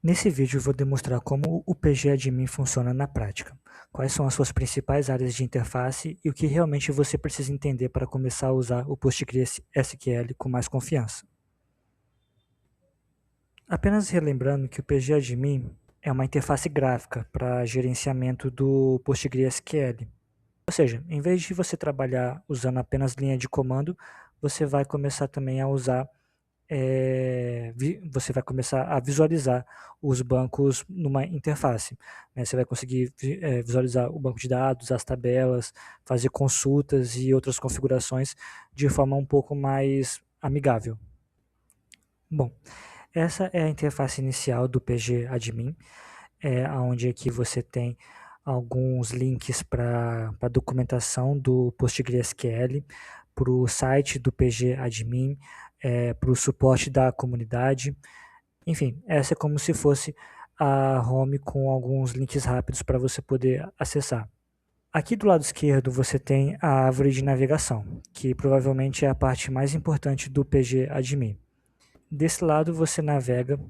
Nesse vídeo eu vou demonstrar como o PGAdmin funciona na prática, quais são as suas principais áreas de interface e o que realmente você precisa entender para começar a usar o PostgreSQL com mais confiança. Apenas relembrando que o PGAdmin é uma interface gráfica para gerenciamento do PostgreSQL. Ou seja, em vez de você trabalhar usando apenas linha de comando, você vai começar também a usar você vai começar a visualizar os bancos numa interface, né? Você vai conseguir visualizar o banco de dados, as tabelas, fazer consultas e outras configurações de forma um pouco mais amigável. Bom, essa é a interface inicial do PGAdmin, onde aqui você tem alguns links para a documentação do PostgreSQL, para o site do PGAdmin, para o suporte da comunidade. Enfim, essa é como se fosse a home com alguns links rápidos para você poder acessar. Aqui do lado esquerdo você tem a árvore de navegação, que provavelmente é a parte mais importante do PGAdmin. Desse lado você navega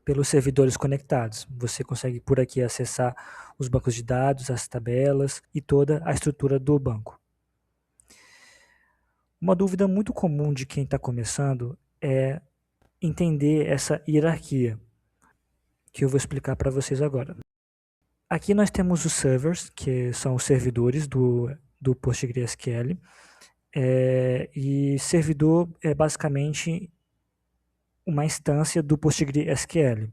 pelos servidores conectados. Você consegue por aqui acessar os bancos de dados, as tabelas e toda a estrutura do banco. Uma dúvida muito comum de quem está começando é entender essa hierarquia, que eu vou explicar para vocês agora. Aqui nós temos os servers, que são os servidores do PostgreSQL, e servidor é basicamente uma instância do PostgreSQL.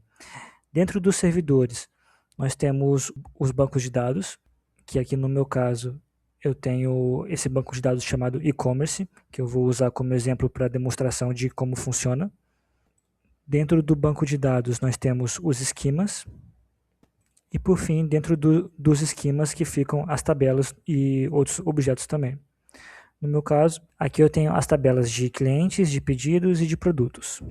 Dentro dos servidores, nós temos os bancos de dados, que aqui no meu caso eu tenho esse banco de dados chamado e-commerce, que eu vou usar como exemplo para demonstração de como funciona. Dentro do banco de dados nós temos os esquemas, e por fim, dentro dos esquemas que ficam as tabelas e outros objetos também. No meu caso, aqui eu tenho as tabelas de clientes, de pedidos e de produtos.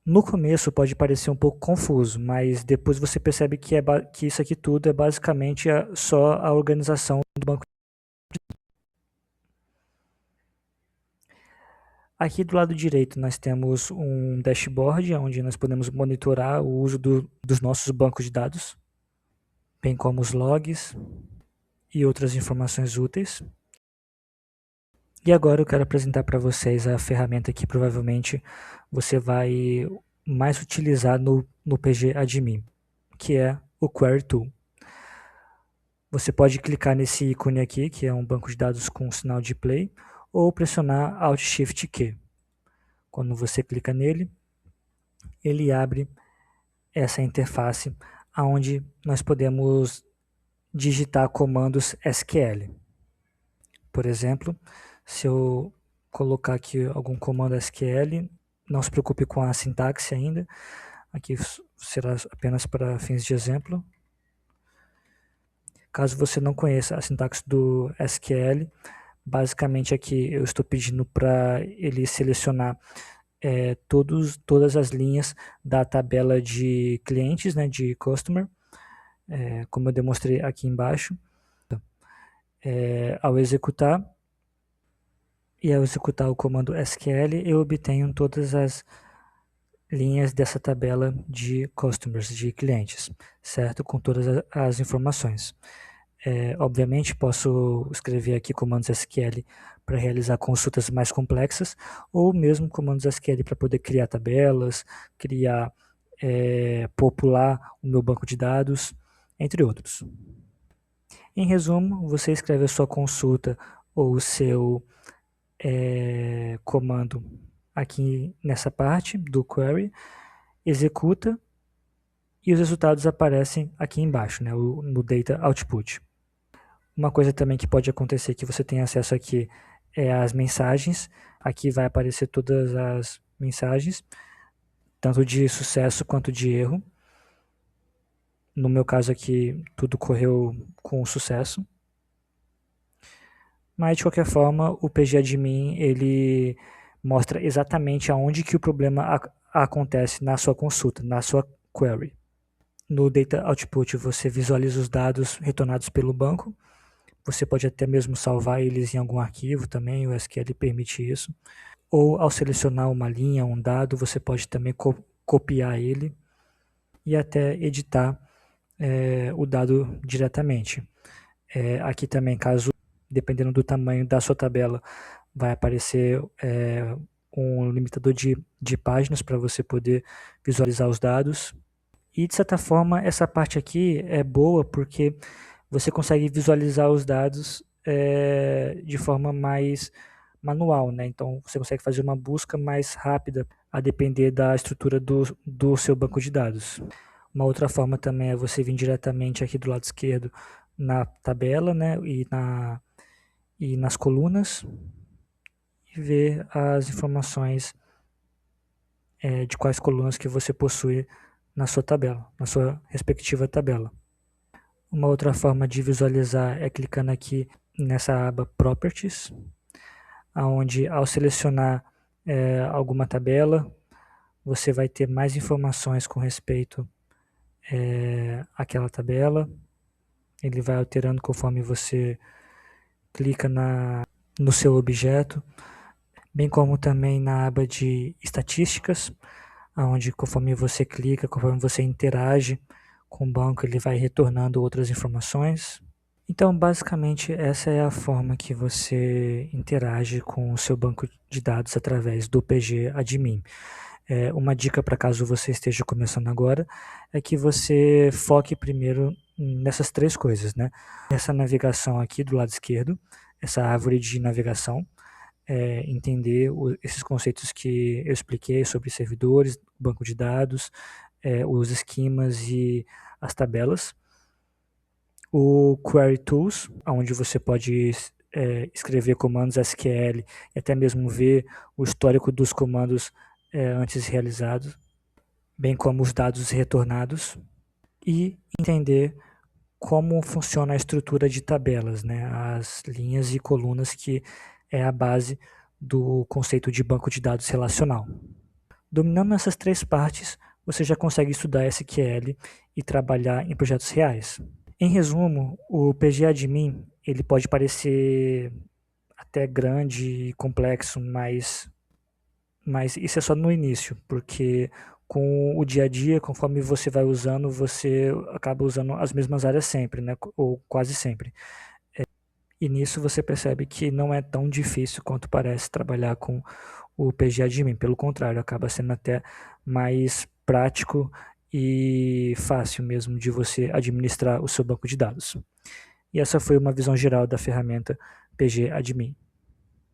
No começo pode parecer um pouco confuso, mas depois você percebe que isso aqui tudo é basicamente só a organização do banco. Aqui do lado direito nós temos um dashboard, onde nós podemos monitorar o uso dos nossos bancos de dados, bem como os logs e outras informações úteis. E agora eu quero apresentar para vocês a ferramenta que provavelmente você vai mais utilizar no PGAdmin, que é o Query Tool. Você pode clicar nesse ícone aqui, que é um banco de dados com sinal de play, ou pressionar Alt Shift Q. Quando você clica nele, ele abre essa interface onde nós podemos digitar comandos SQL. Por exemplo, se eu colocar aqui algum comando SQL, não se preocupe com a sintaxe ainda, aqui será apenas para fins de exemplo. Caso você não conheça a sintaxe do SQL, basicamente aqui eu estou pedindo para ele selecionar todas as linhas da tabela de clientes, né, de customer, como eu demonstrei aqui embaixo. Ao executar o comando SQL, eu obtenho todas as linhas dessa tabela de customers, de clientes, certo? Com todas as informações. Obviamente, posso escrever aqui comandos SQL para realizar consultas mais complexas, ou mesmo comandos SQL para poder criar tabelas, popular o meu banco de dados, entre outros. Em resumo, você escreve a sua consulta ou o seu comando aqui nessa parte do query, executa e os resultados aparecem aqui embaixo, né, no Data Output. Uma coisa também que pode acontecer que você tem acesso aqui é as mensagens. Aqui vai aparecer todas as mensagens, tanto de sucesso quanto de erro. No meu caso aqui, tudo correu com sucesso. Mas de qualquer forma, o PGAdmin ele mostra exatamente aonde que o problema acontece na sua consulta, na sua query. No Data Output você visualiza os dados retornados pelo banco, Você pode até mesmo salvar eles em algum arquivo também, o SQL permite isso. Ou ao selecionar uma linha, um dado, você pode também copiar ele e até editar o dado diretamente. Aqui também, caso, dependendo do tamanho da sua tabela, vai aparecer um limitador de páginas para você poder visualizar os dados. E, de certa forma, essa parte aqui é boa porque você consegue visualizar os dados de forma mais manual, né? Então, você consegue fazer uma busca mais rápida a depender da estrutura do seu banco de dados. Uma outra forma também é você vir diretamente aqui do lado esquerdo na tabela, né? E nas colunas e ver as informações de quais colunas que você possui na sua tabela, na sua respectiva tabela. Uma outra forma de visualizar é clicando aqui nessa aba Properties, onde ao selecionar alguma tabela, você vai ter mais informações com respeito àquela tabela. Ele vai alterando conforme você clica no seu objeto, bem como também na aba de estatísticas, onde conforme você clica, conforme você interage com o banco, ele vai retornando outras informações. Então, basicamente, essa é a forma que você interage com o seu banco de dados através do PG Admin. Uma dica para caso você esteja começando agora é que você foque primeiro nessas três coisas, né? Essa navegação aqui do lado esquerdo, essa árvore de navegação, entender esses conceitos que eu expliquei sobre servidores, banco de dados, os esquemas e as tabelas. O Query Tools, onde você pode escrever comandos SQL e até mesmo ver o histórico dos comandos antes realizados, bem como os dados retornados, e entender como funciona a estrutura de tabelas, né? As linhas e colunas que é a base do conceito de banco de dados relacional. Dominando essas três partes, você já consegue estudar SQL e trabalhar em projetos reais. Em resumo, o PGAdmin ele pode parecer até grande e complexo, mas isso é só no início, porque com o dia a dia, conforme você vai usando, você acaba usando as mesmas áreas sempre, né? Ou quase sempre. E nisso você percebe que não é tão difícil quanto parece trabalhar com o PGAdmin. Pelo contrário, acaba sendo até mais prático e fácil mesmo de você administrar o seu banco de dados. E essa foi uma visão geral da ferramenta PGAdmin.